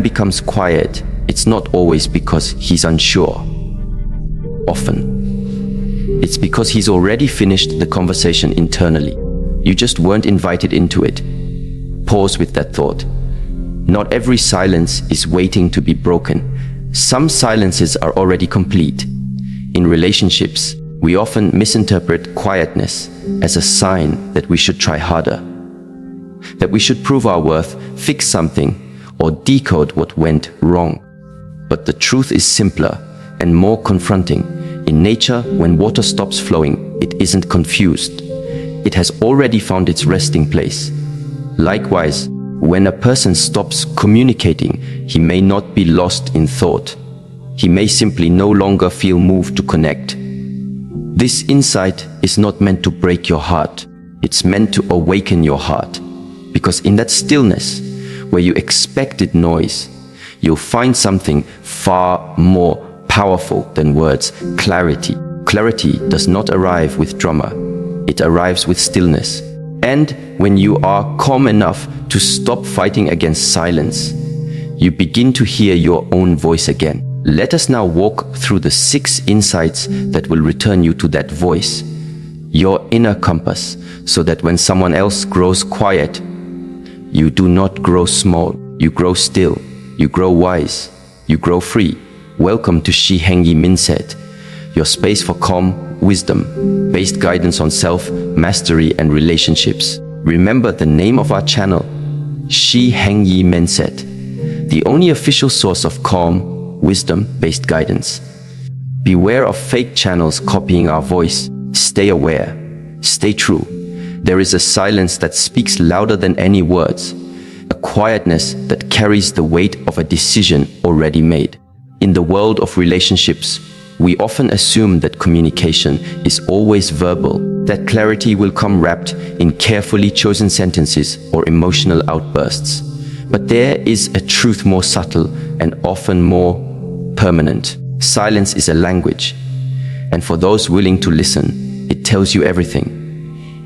becomes quiet, it's not always because he's unsure. Often, it's because he's already finished the conversation internally. You just weren't invited into it. Pause with that thought. Not every silence is waiting to be broken. Some silences are already complete. In relationships, we often misinterpret quietness as a sign that we should try harder, that we should prove our worth, fix something, or decode what went wrong. But the truth is simpler and more confronting. In nature, when water stops flowing, it isn't confused. It has already found its resting place. Likewise, when a person stops communicating, he may not be lost in thought. He may simply no longer feel moved to connect. This insight is not meant to break your heart. It's meant to awaken your heart. Because in that stillness, where you expected noise, you'll find something far more powerful than words: clarity. Clarity does not arrive with drama. It arrives with stillness. And when you are calm enough to stop fighting against silence, you begin to hear your own voice again. Let us now walk through the 6 insights that will return you to that voice, your inner compass, so that when someone else grows quiet, you do not grow small, you grow still, you grow wise, you grow free. Welcome to Shi Heng Yi mindset, your space for calm, wisdom-based guidance on self, mastery, and relationships. Remember the name of our channel, Shi Heng Yi mindset, the only official source of calm, wisdom-based guidance. Beware of fake channels copying our voice. Stay aware. Stay true. There is a silence that speaks louder than any words, a quietness that carries the weight of a decision already made. In the world of relationships, we often assume that communication is always verbal, that clarity will come wrapped in carefully chosen sentences or emotional outbursts. But there is a truth more subtle and often more permanent. Silence is a language, and for those willing to listen, it tells you everything.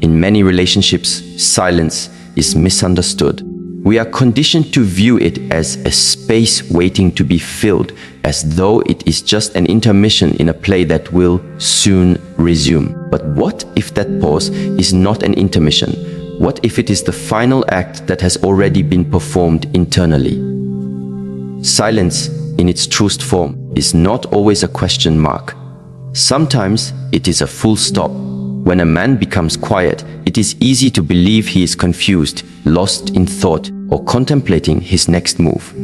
In many relationships, silence is misunderstood. We are conditioned to view it as a space waiting to be filled, as though it is just an intermission in a play that will soon resume. But what if that pause is not an intermission? What if it is the final act that has already been performed internally? Silence, in its truest form, is not always a question mark. Sometimes it is a full stop. When a man becomes quiet, it is easy to believe he is confused, lost in thought, or contemplating his next move.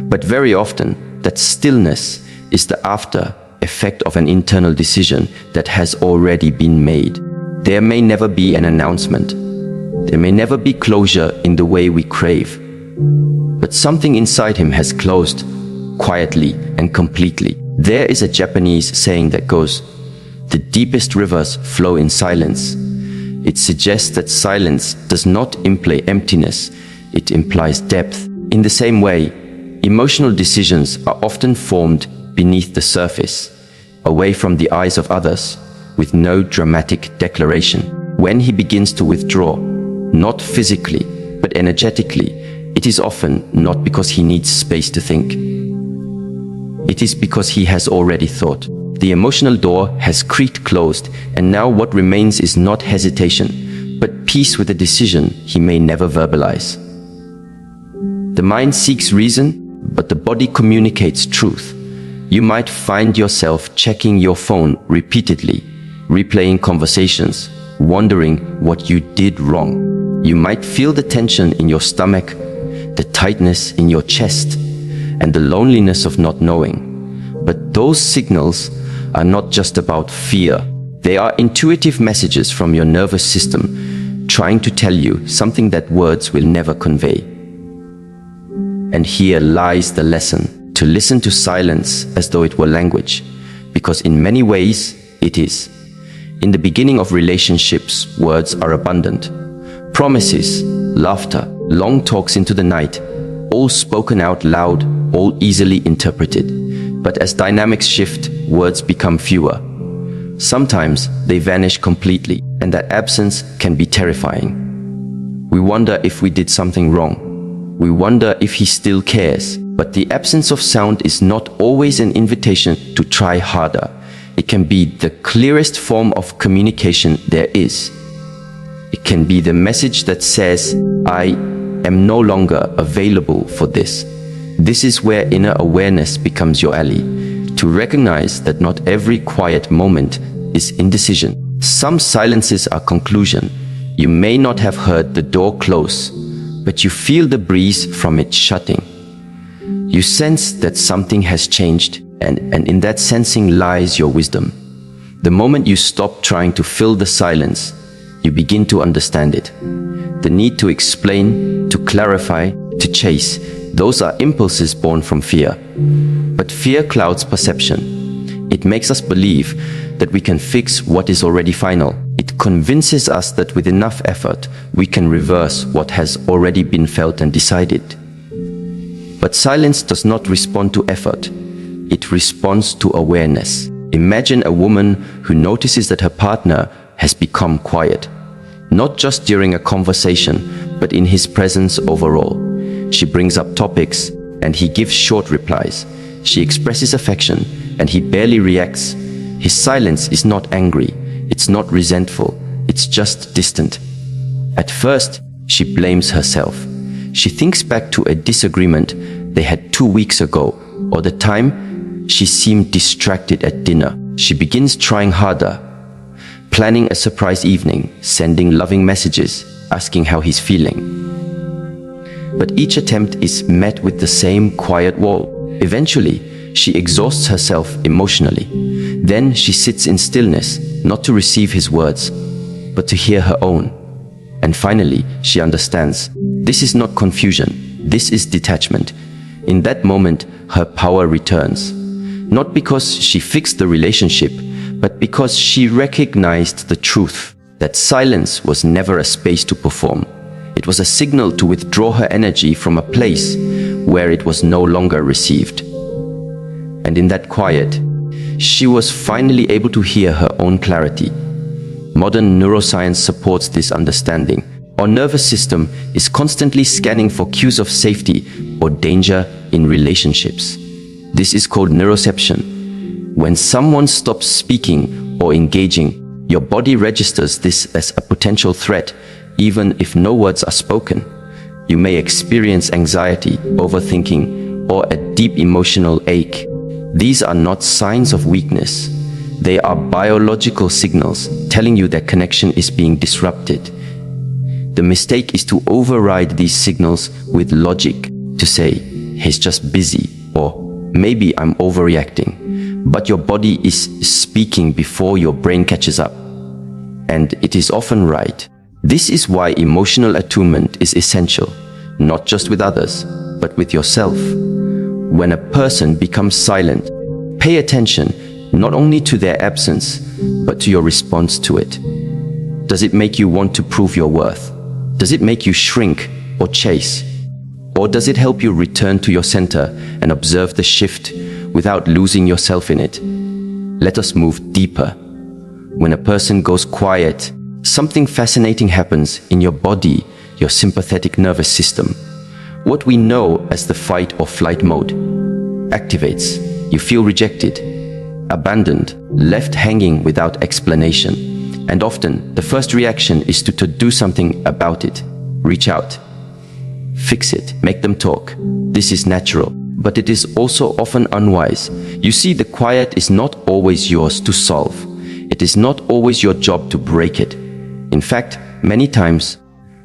But very often, that stillness is the after effect of an internal decision that has already been made. There may never be an announcement. There may never be closure in the way we crave. But something inside him has closed, quietly and completely. There is a Japanese saying that goes, "The deepest rivers flow in silence." It suggests that silence does not imply emptiness, it implies depth. In the same way, emotional decisions are often formed beneath the surface, away from the eyes of others, with no dramatic declaration. When he begins to withdraw, not physically, but energetically, it is often not because he needs space to think. It is because he has already thought. The emotional door has creaked closed, and now what remains is not hesitation, but peace with a decision he may never verbalize. The mind seeks reason, but the body communicates truth. You might find yourself checking your phone repeatedly, replaying conversations, wondering what you did wrong. You might feel the tension in your stomach, the tightness in your chest, and the loneliness of not knowing. But those signals are not just about fear. They are intuitive messages from your nervous system trying to tell you something that words will never convey. And here lies the lesson: to listen to silence as though it were language, because in many ways it is. In the beginning of relationships, words are abundant. Promises, laughter, long talks into the night, all spoken out loud, all easily interpreted. But as dynamics shift, words become fewer. Sometimes they vanish completely, and that absence can be terrifying. We wonder if we did something wrong. We wonder if he still cares. But the absence of sound is not always an invitation to try harder. It can be the clearest form of communication there is. It can be the message that says, I am no longer available for this. This is where inner awareness becomes your ally, to recognize that not every quiet moment is indecision. Some silences are conclusion. You may not have heard the door close, but you feel the breeze from it shutting. You sense that something has changed, and in that sensing lies your wisdom. The moment you stop trying to fill the silence, you begin to understand it. The need to explain, to clarify, to chase, those are impulses born from fear. But fear clouds perception. It makes us believe that we can fix what is already final. It convinces us that with enough effort, we can reverse what has already been felt and decided. But silence does not respond to effort. It responds to awareness. Imagine a woman who notices that her partner has become quiet, not just during a conversation, but in his presence overall. She brings up topics, and he gives short replies. She expresses affection, and he barely reacts. His silence is not angry, it's not resentful, it's just distant. At first, she blames herself. She thinks back to a disagreement they had 2 weeks ago, or the time she seemed distracted at dinner. She begins trying harder, planning a surprise evening, sending loving messages, asking how he's feeling. But each attempt is met with the same quiet wall. Eventually, she exhausts herself emotionally. Then she sits in stillness, not to receive his words, but to hear her own. And finally, she understands. This is not confusion, this is detachment. In that moment, her power returns. Not because she fixed the relationship, but because she recognized the truth that silence was never a space to perform. It was a signal to withdraw her energy from a place where it was no longer received. And in that quiet, she was finally able to hear her own clarity. Modern neuroscience supports this understanding. Our nervous system is constantly scanning for cues of safety or danger in relationships. This is called neuroception. When someone stops speaking or engaging, your body registers this as a potential threat, even if no words are spoken. You may experience anxiety, overthinking, or a deep emotional ache. These are not signs of weakness. They are biological signals telling you that connection is being disrupted. The mistake is to override these signals with logic, to say, he's just busy, or maybe I'm overreacting. But your body is speaking before your brain catches up. And it is often right. This is why emotional attunement is essential, not just with others, but with yourself. When a person becomes silent, pay attention not only to their absence, but to your response to it. Does it make you want to prove your worth? Does it make you shrink or chase? Or does it help you return to your center and observe the shift without losing yourself in it? Let us move deeper. When a person goes quiet, something fascinating happens in your body, your sympathetic nervous system. What we know as the fight or flight mode activates. You feel rejected, abandoned, left hanging without explanation. And often, the first reaction is to do something about it. Reach out. Fix it. Make them talk. This is natural, but it is also often unwise. You see, the quiet is not always yours to solve. It is not always your job to break it. In fact, many times,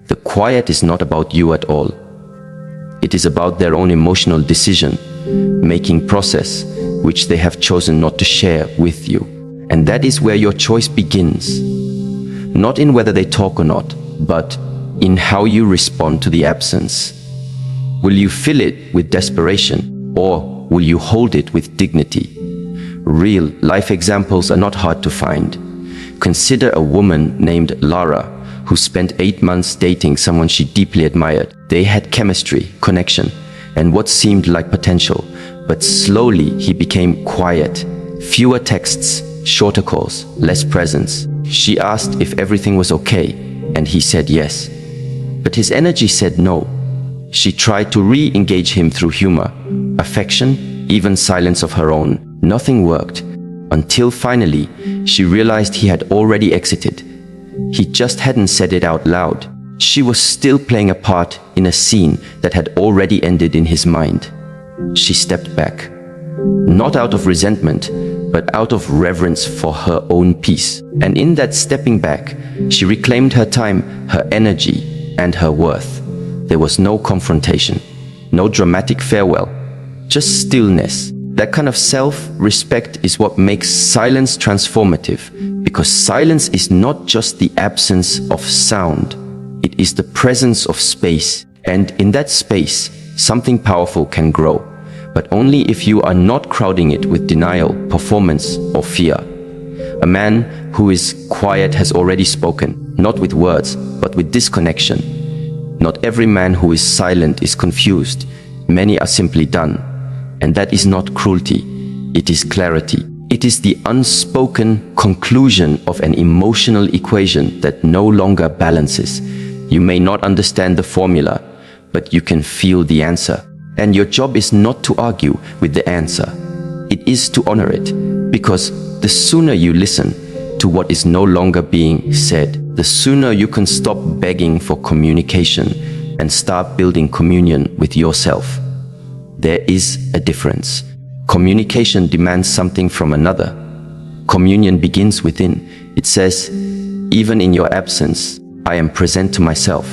the quiet is not about you at all. It is about their own emotional decision-making process, which they have chosen not to share with you. And that is where your choice begins. Not in whether they talk or not, but in how you respond to the absence. Will you fill it with desperation, or will you hold it with dignity? Real life examples are not hard to find. Consider a woman named Lara, who spent 8 months dating someone she deeply admired. They had chemistry, connection, and what seemed like potential, but slowly he became quiet. Fewer texts, shorter calls, less presence. She asked if everything was okay, and he said yes. But his energy said no. She tried to re-engage him through humor, affection, even silence of her own. Nothing worked, until finally she realized he had already exited. He just hadn't said it out loud. She was still playing a part in a scene that had already ended in his mind. She stepped back, not out of resentment, but out of reverence for her own peace. And in that stepping back, she reclaimed her time, her energy, and her worth. There was no confrontation, no dramatic farewell, just stillness. That kind of self-respect is what makes silence transformative, because silence is not just the absence of sound. It is the presence of space, and in that space, something powerful can grow, but only if you are not crowding it with denial, performance, or fear. A man who is quiet has already spoken, not with words, but with disconnection. Not every man who is silent is confused. Many are simply done. And that is not cruelty, it is clarity. It is the unspoken conclusion of an emotional equation that no longer balances. You may not understand the formula, but you can feel the answer. And your job is not to argue with the answer. It is to honor it, because the sooner you listen to what is no longer being said, the sooner you can stop begging for communication and start building communion with yourself. There is a difference. Communication demands something from another. Communion begins within. It says, even in your absence, I am present to myself.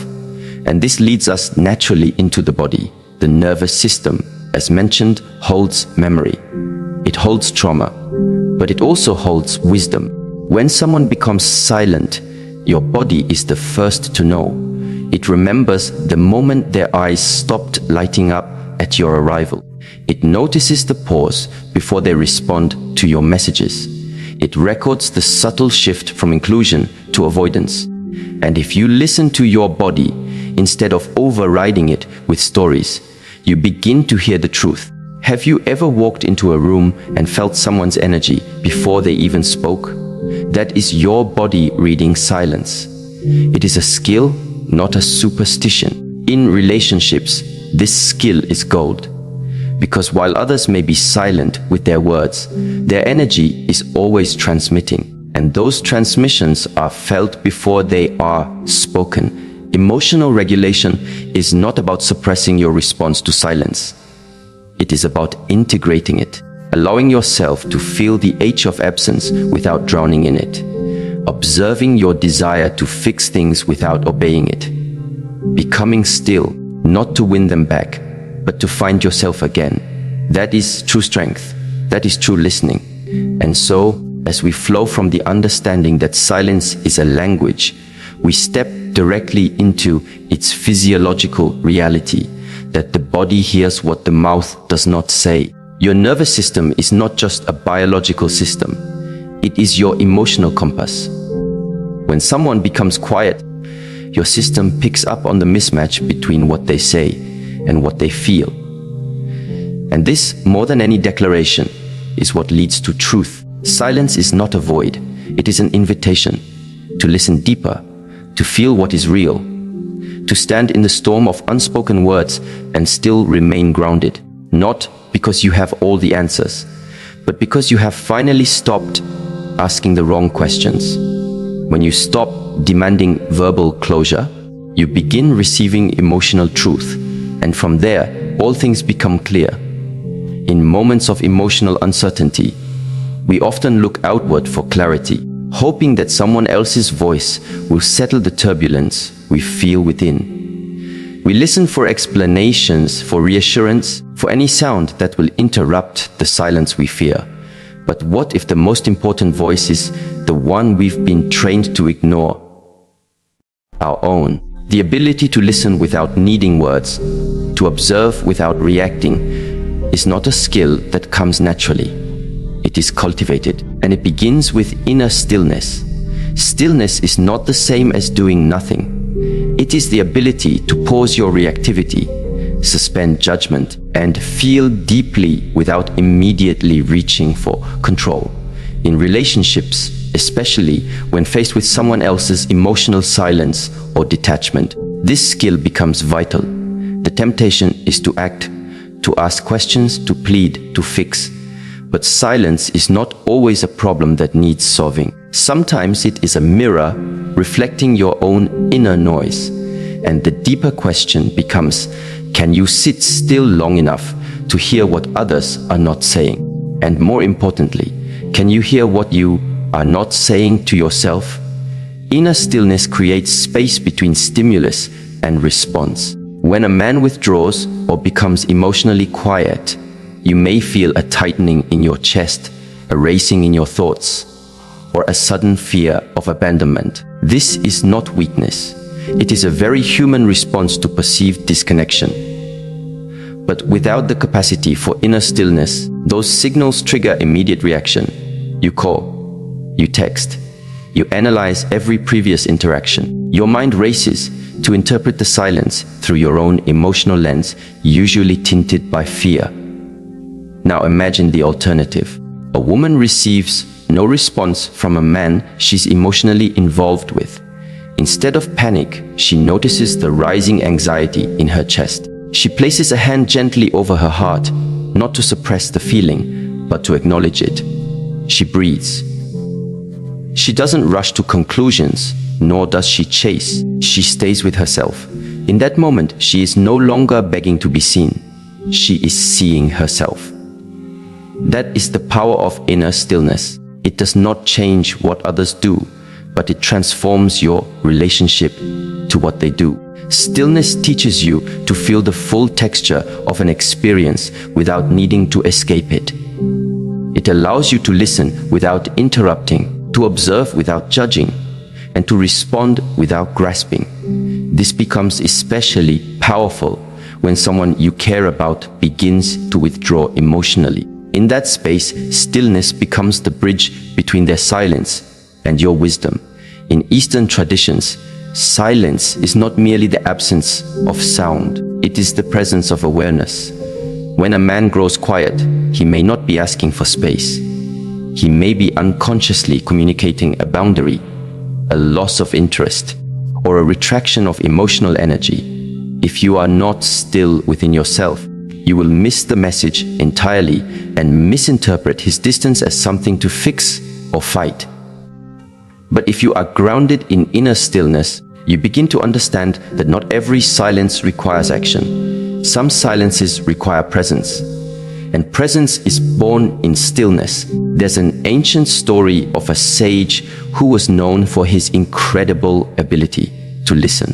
And this leads us naturally into the body. The nervous system, as mentioned, holds memory. It holds trauma, but it also holds wisdom. When someone becomes silent, your body is the first to know. It remembers the moment their eyes stopped lighting up at your arrival. It notices the pause before they respond to your messages. It records the subtle shift from inclusion to avoidance. And if you listen to your body instead of overriding it with stories, you begin to hear the truth. Have you ever walked into a room and felt someone's energy before they even spoke? That is your body reading silence. It is a skill, not a superstition. In relationships, this skill is gold. Because while others may be silent with their words, their energy is always transmitting. And those transmissions are felt before they are spoken. Emotional regulation is not about suppressing your response to silence. It is about integrating it, allowing yourself to feel the ache of absence without drowning in it, observing your desire to fix things without obeying it, becoming still, not to win them back, but to find yourself again. That is true strength. That is true listening. And so, as we flow from the understanding that silence is a language, we step directly into its physiological reality, that the body hears what the mouth does not say. Your nervous system is not just a biological system. It is your emotional compass. When someone becomes quiet, your system picks up on the mismatch between what they say and what they feel. And this, more than any declaration, is what leads to truth. Silence is not a void. It is an invitation to listen deeper, to feel what is real, to stand in the storm of unspoken words and still remain grounded. Not because you have all the answers, but because you have finally stopped asking the wrong questions. When you stop demanding verbal closure, you begin receiving emotional truth. And from there, all things become clear. In moments of emotional uncertainty, we often look outward for clarity, hoping that someone else's voice will settle the turbulence we feel within. We listen for explanations, for reassurance, for any sound that will interrupt the silence we fear. But what if the most important voice is the one we've been trained to ignore? Our own. The ability to listen without needing words, to observe without reacting, is not a skill that comes naturally. It is cultivated, and it begins with inner stillness. Stillness is not the same as doing nothing. It is the ability to pause your reactivity, suspend judgment, and feel deeply without immediately reaching for control. In relationships, especially when faced with someone else's emotional silence or detachment, this skill becomes vital. The temptation is to act, to ask questions, to plead, to fix. But silence is not always a problem that needs solving. Sometimes it is a mirror reflecting your own inner noise. And the deeper question becomes, can you sit still long enough to hear what others are not saying? And more importantly, can you hear what you are not saying to yourself? Inner stillness creates space between stimulus and response. When a man withdraws or becomes emotionally quiet, you may feel a tightening in your chest, a racing in your thoughts, or a sudden fear of abandonment. This is not weakness. It is a very human response to perceived disconnection. But without the capacity for inner stillness, those signals trigger immediate reaction. You call, you text, you analyze every previous interaction. Your mind races to interpret the silence through your own emotional lens, usually tinted by fear. Now imagine the alternative. A woman receives no response from a man she's emotionally involved with. Instead of panic, she notices the rising anxiety in her chest. She places a hand gently over her heart, not to suppress the feeling, but to acknowledge it. She breathes. She doesn't rush to conclusions, nor does she chase. She stays with herself. In that moment, she is no longer begging to be seen. She is seeing herself. That is the power of inner stillness. It does not change what others do, but it transforms your relationship to what they do. Stillness teaches you to feel the full texture of an experience without needing to escape it. It allows you to listen without interrupting, to observe without judging, and to respond without grasping. This becomes especially powerful when someone you care about begins to withdraw emotionally. In that space, stillness becomes the bridge between their silence and your wisdom. In Eastern traditions, silence is not merely the absence of sound, it is the presence of awareness. When a man grows quiet, he may not be asking for space. He may be unconsciously communicating a boundary, a loss of interest, or a retraction of emotional energy. If you are not still within yourself, you will miss the message entirely and misinterpret his distance as something to fix or fight. But if you are grounded in inner stillness, you begin to understand that not every silence requires action. Some silences require presence, and presence is born in stillness. There's an ancient story of a sage who was known for his incredible ability to listen.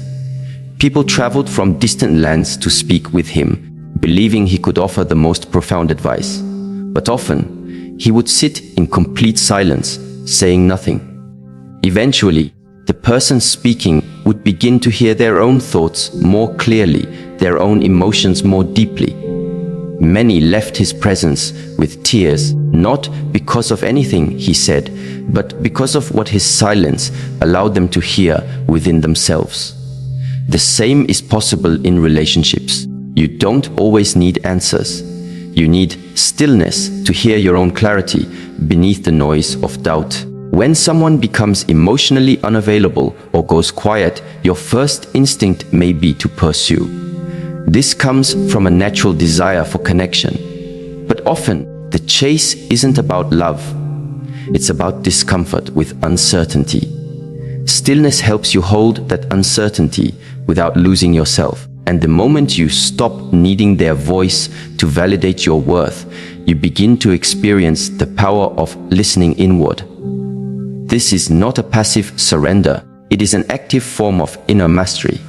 People traveled from distant lands to speak with him, believing he could offer the most profound advice. But often, he would sit in complete silence, saying nothing. Eventually, the person speaking would begin to hear their own thoughts more clearly, their own emotions more deeply. Many left his presence with tears, not because of anything he said, but because of what his silence allowed them to hear within themselves. The same is possible in relationships. You don't always need answers. You need stillness to hear your own clarity beneath the noise of doubt. When someone becomes emotionally unavailable or goes quiet, your first instinct may be to pursue. This comes from a natural desire for connection. But often, the chase isn't about love. It's about discomfort with uncertainty. Stillness helps you hold that uncertainty without losing yourself. And the moment you stop needing their voice to validate your worth, you begin to experience the power of listening inward. This is not a passive surrender. It is an active form of inner mastery.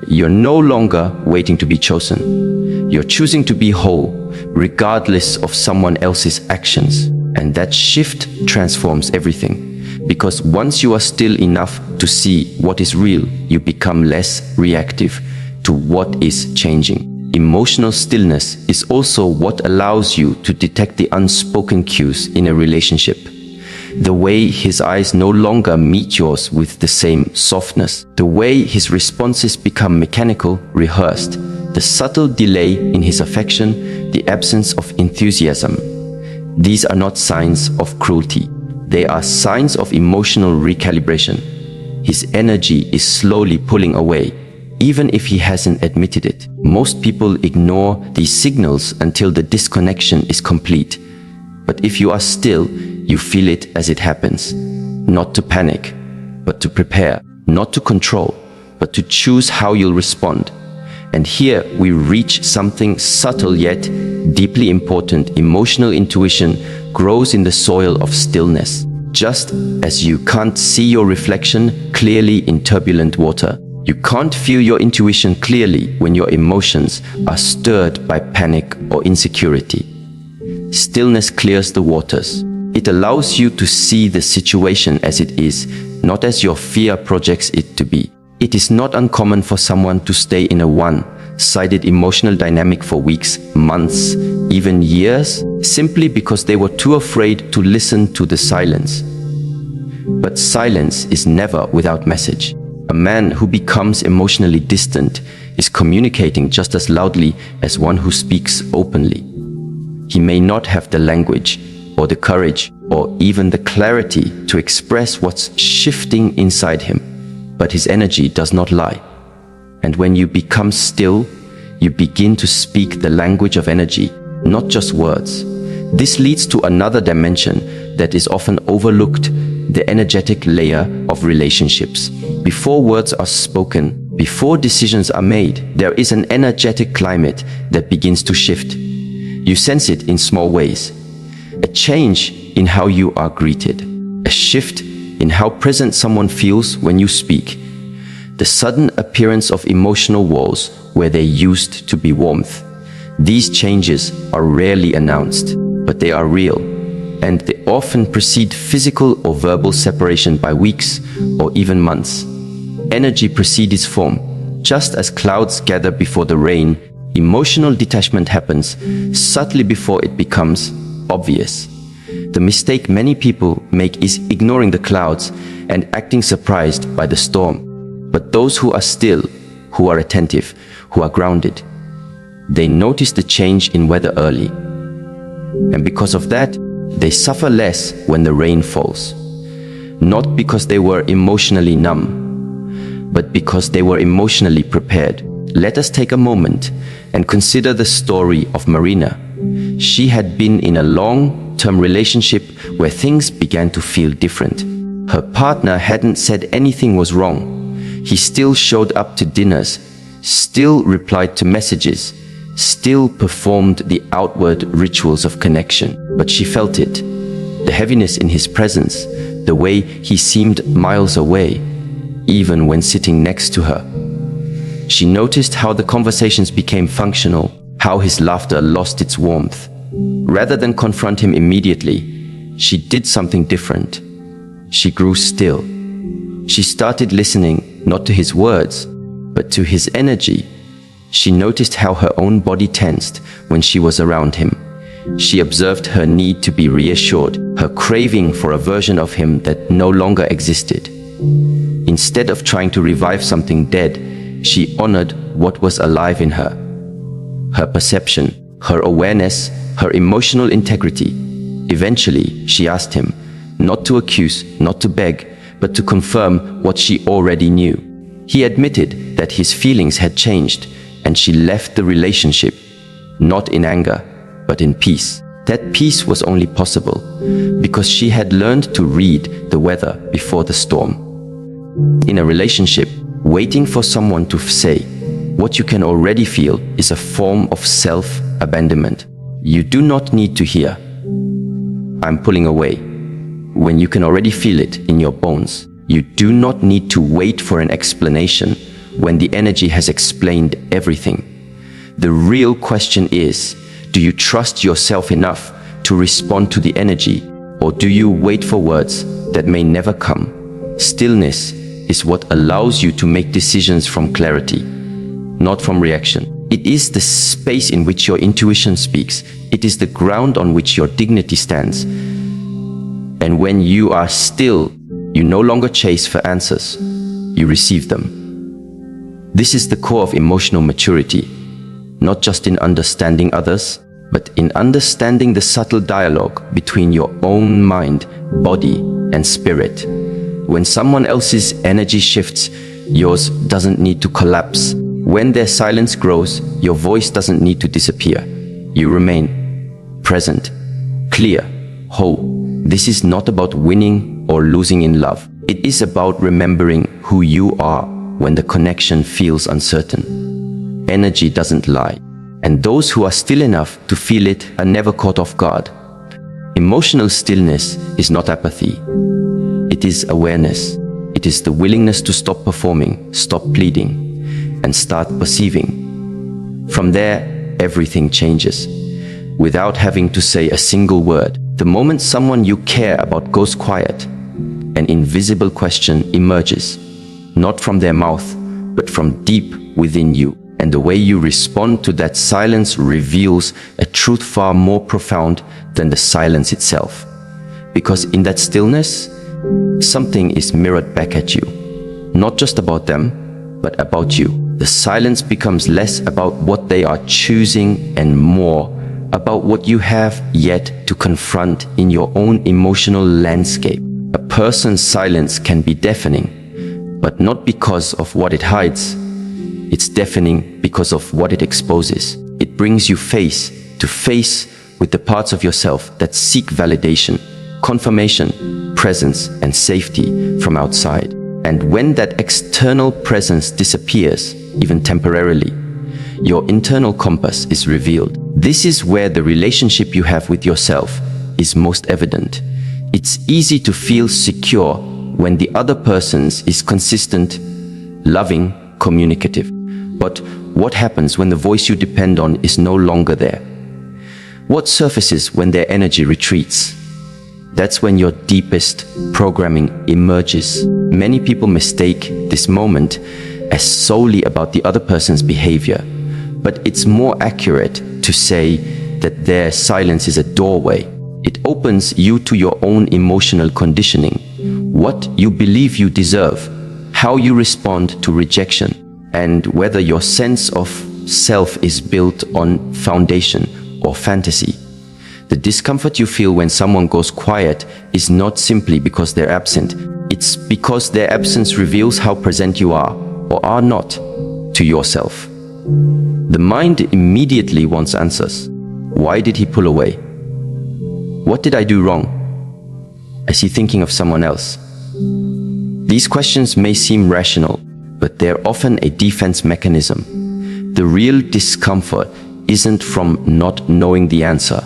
You're no longer waiting to be chosen. You're choosing to be whole, regardless of someone else's actions. And that shift transforms everything. Because once you are still enough to see what is real, you become less reactive to what is changing. Emotional stillness is also what allows you to detect the unspoken cues in a relationship. The way his eyes no longer meet yours with the same softness. The way his responses become mechanical, rehearsed. The subtle delay in his affection, the absence of enthusiasm. These are not signs of cruelty. They are signs of emotional recalibration. His energy is slowly pulling away, even if he hasn't admitted it. Most people ignore these signals until the disconnection is complete. But if you are still, you feel it as it happens. Not to panic, but to prepare. Not to control, but to choose how you'll respond. And here we reach something subtle yet deeply important. Emotional intuition grows in the soil of stillness. Just as you can't see your reflection clearly in turbulent water, you can't feel your intuition clearly when your emotions are stirred by panic or insecurity. Stillness clears the waters. It allows you to see the situation as it is, not as your fear projects it to be. It is not uncommon for someone to stay in a one-sided emotional dynamic for weeks, months, even years, simply because they were too afraid to listen to the silence. But silence is never without message. A man who becomes emotionally distant is communicating just as loudly as one who speaks openly. He may not have the language, or the courage, or even the clarity to express what's shifting inside him, but his energy does not lie. And when you become still, you begin to speak the language of energy, not just words. This leads to another dimension that is often overlooked, the energetic layer of relationships. Before words are spoken, before decisions are made, there is an energetic climate that begins to shift. You sense it in small ways. A change in how you are greeted. A shift in how present someone feels when you speak. The sudden appearance of emotional walls where there used to be warmth. These changes are rarely announced, but they are real, and they often precede physical or verbal separation by weeks or even months. Energy precedes form. Just as clouds gather before the rain, emotional detachment happens subtly before it becomes obvious. The mistake many people make is ignoring the clouds and acting surprised by the storm. But those who are still, who are attentive, who are grounded, they notice the change in weather early. And because of that, they suffer less when the rain falls. Not because they were emotionally numb, but because they were emotionally prepared. Let us take a moment and consider the story of Marina. She had been in a long-term relationship where things began to feel different. Her partner hadn't said anything was wrong. He still showed up to dinners, still replied to messages, still performed the outward rituals of connection. But she felt it. The heaviness in his presence, the way he seemed miles away, even when sitting next to her. She noticed how the conversations became functional, how his laughter lost its warmth. Rather than confront him immediately, she did something different. She grew still. She started listening not to his words, but to his energy. She noticed how her own body tensed when she was around him. She observed her need to be reassured, her craving for a version of him that no longer existed. Instead of trying to revive something dead, she honored what was alive in her. Her perception, her awareness, her emotional integrity. Eventually, she asked him, not to accuse, not to beg, but to confirm what she already knew. He admitted that his feelings had changed, and she left the relationship, not in anger, but in peace. That peace was only possible because she had learned to read the weather before the storm. In a relationship, waiting for someone to say what you can already feel is a form of self-abandonment. You do not need to hear, "I'm pulling away," when you can already feel it in your bones. You do not need to wait for an explanation when the energy has explained everything. The real question is, do you trust yourself enough to respond to the energy, or do you wait for words that may never come? Stillness is what allows you to make decisions from clarity, not from reaction. It is the space in which your intuition speaks. It is the ground on which your dignity stands. And when you are still, you no longer chase for answers, you receive them. This is the core of emotional maturity, not just in understanding others, but in understanding the subtle dialogue between your own mind, body, and spirit. When someone else's energy shifts, yours doesn't need to collapse. When their silence grows, your voice doesn't need to disappear. You remain present, clear, whole. This is not about winning or losing in love. It is about remembering who you are when the connection feels uncertain. Energy doesn't lie, and those who are still enough to feel it are never caught off guard. Emotional stillness is not apathy. It is awareness. It is the willingness to stop performing, stop pleading, and start perceiving. From there, everything changes. Without having to say a single word, the moment someone you care about goes quiet, an invisible question emerges, not from their mouth, but from deep within you. And the way you respond to that silence reveals a truth far more profound than the silence itself. Because in that stillness, something is mirrored back at you. Not just about them, but about you. The silence becomes less about what they are choosing and more about what you have yet to confront in your own emotional landscape. A person's silence can be deafening, but not because of what it hides. It's deafening because of what it exposes. It brings you face to face with the parts of yourself that seek validation, confirmation, presence, and safety from outside. And when that external presence disappears, even temporarily, your internal compass is revealed. This is where the relationship you have with yourself is most evident. It's easy to feel secure when the other person is consistent, loving, communicative. But what happens when the voice you depend on is no longer there? What surfaces when their energy retreats? That's when your deepest programming emerges. Many people mistake this moment as solely about the other person's behavior, but it's more accurate to say that their silence is a doorway. It opens you to your own emotional conditioning, what you believe you deserve, how you respond to rejection, and whether your sense of self is built on foundation or fantasy. The discomfort you feel when someone goes quiet is not simply because they're absent. It's because their absence reveals how present you are or are not to yourself. The mind immediately wants answers. Why did he pull away? What did I do wrong? Is he thinking of someone else? These questions may seem rational, but they're often a defense mechanism. The real discomfort isn't from not knowing the answer.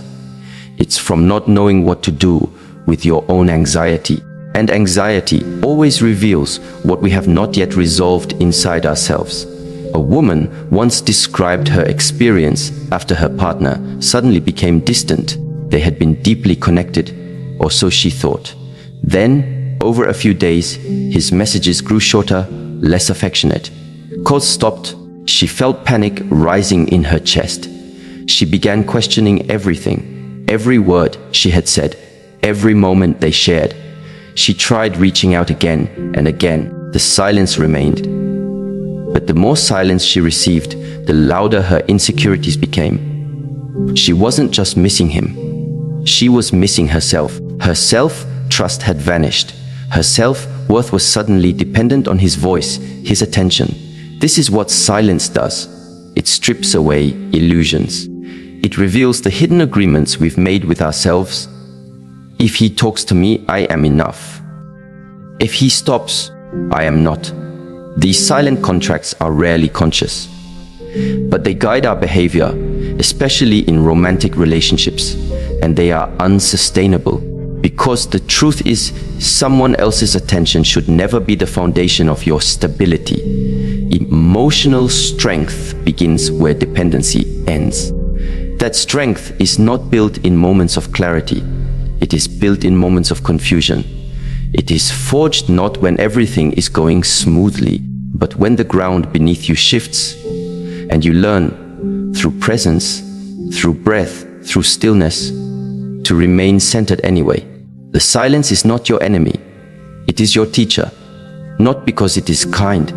It's from not knowing what to do with your own anxiety. And anxiety always reveals what we have not yet resolved inside ourselves. A woman once described her experience after her partner suddenly became distant. They had been deeply connected, or so she thought. Then, over a few days, his messages grew shorter, less affectionate. Calls stopped. She felt panic rising in her chest. She began questioning everything, every word she had said, every moment they shared. She tried reaching out again and again. The silence remained. But the more silence she received, the louder her insecurities became. She wasn't just missing him. She was missing herself. Her self-trust had vanished. Her self-worth was suddenly dependent on his voice, his attention. This is what silence does. It strips away illusions. It reveals the hidden agreements we've made with ourselves. If he talks to me, I am enough. If he stops, I am not. These silent contracts are rarely conscious, but they guide our behavior, especially in romantic relationships, and they are unsustainable because the truth is someone else's attention should never be the foundation of your stability. Emotional strength begins where dependency ends. That strength is not built in moments of clarity. It is built in moments of confusion. It is forged not when everything is going smoothly, but when the ground beneath you shifts, and you learn through presence, through breath, through stillness, to remain centered anyway. The silence is not your enemy. It is your teacher, not because it is kind,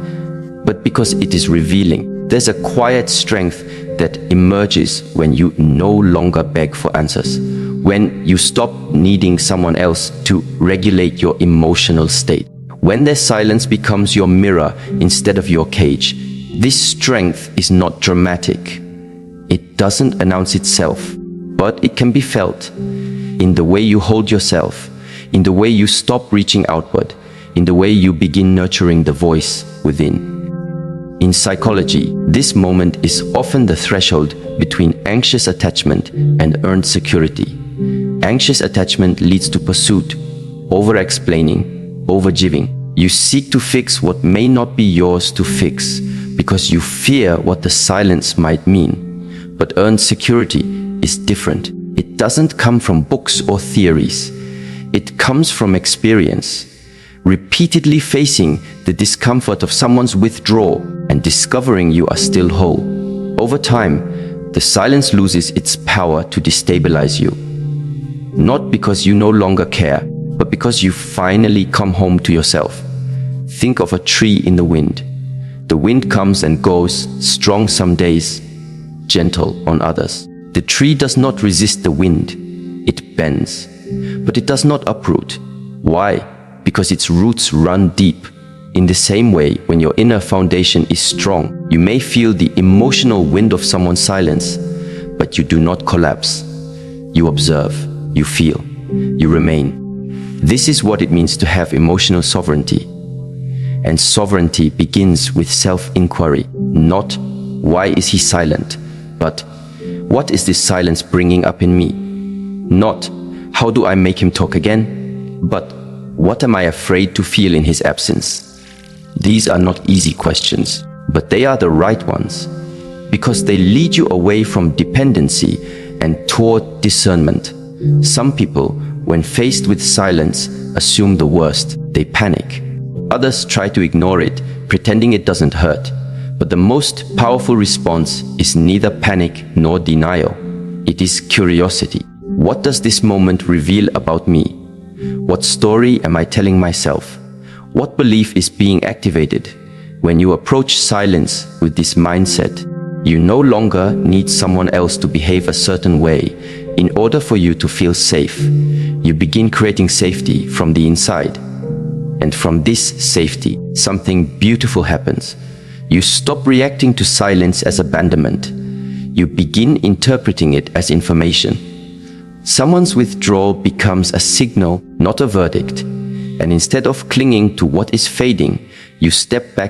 but because it is revealing. There's a quiet strength that emerges when you no longer beg for answers, when you stop needing someone else to regulate your emotional state, When their silence becomes your mirror instead of your cage, this strength is not dramatic. It doesn't announce itself, but it can be felt in the way you hold yourself, in the way you stop reaching outward, in the way you begin nurturing the voice within. In psychology, this moment is often the threshold between anxious attachment and earned security. Anxious attachment leads to pursuit, over-explaining, over-giving. You seek to fix what may not be yours to fix because you fear what the silence might mean. But earned security is different. It doesn't come from books or theories. It comes from experience. Repeatedly facing the discomfort of someone's withdrawal and discovering you are still whole. Over time, the silence loses its power to destabilize you. Not because you no longer care, but because you finally come home to yourself. Think of a tree in the wind. The wind comes and goes, strong some days, gentle on others. The tree does not resist the wind. It bends, but it does not uproot. Why? Because its roots run deep. In the same way, when your inner foundation is strong, you may feel the emotional wind of someone's silence, but you do not collapse. You observe, you feel, you remain. This is what it means to have emotional sovereignty. And sovereignty begins with self-inquiry, not why is he silent, but what is this silence bringing up in me? Not how do I make him talk again, but what am I afraid to feel in his absence? These are not easy questions, but they are the right ones, because they lead you away from dependency and toward discernment. Some people, when faced with silence, assume the worst. They panic. Others try to ignore it, pretending it doesn't hurt. But the most powerful response is neither panic nor denial. It is curiosity. What does this moment reveal about me? What story am I telling myself? What belief is being activated? When you approach silence with this mindset, you no longer need someone else to behave a certain way in order for you to feel safe. You begin creating safety from the inside. And from this safety, something beautiful happens. You stop reacting to silence as abandonment. You begin interpreting it as information. Someone's withdrawal becomes a signal, not a verdict. And instead of clinging to what is fading, you step back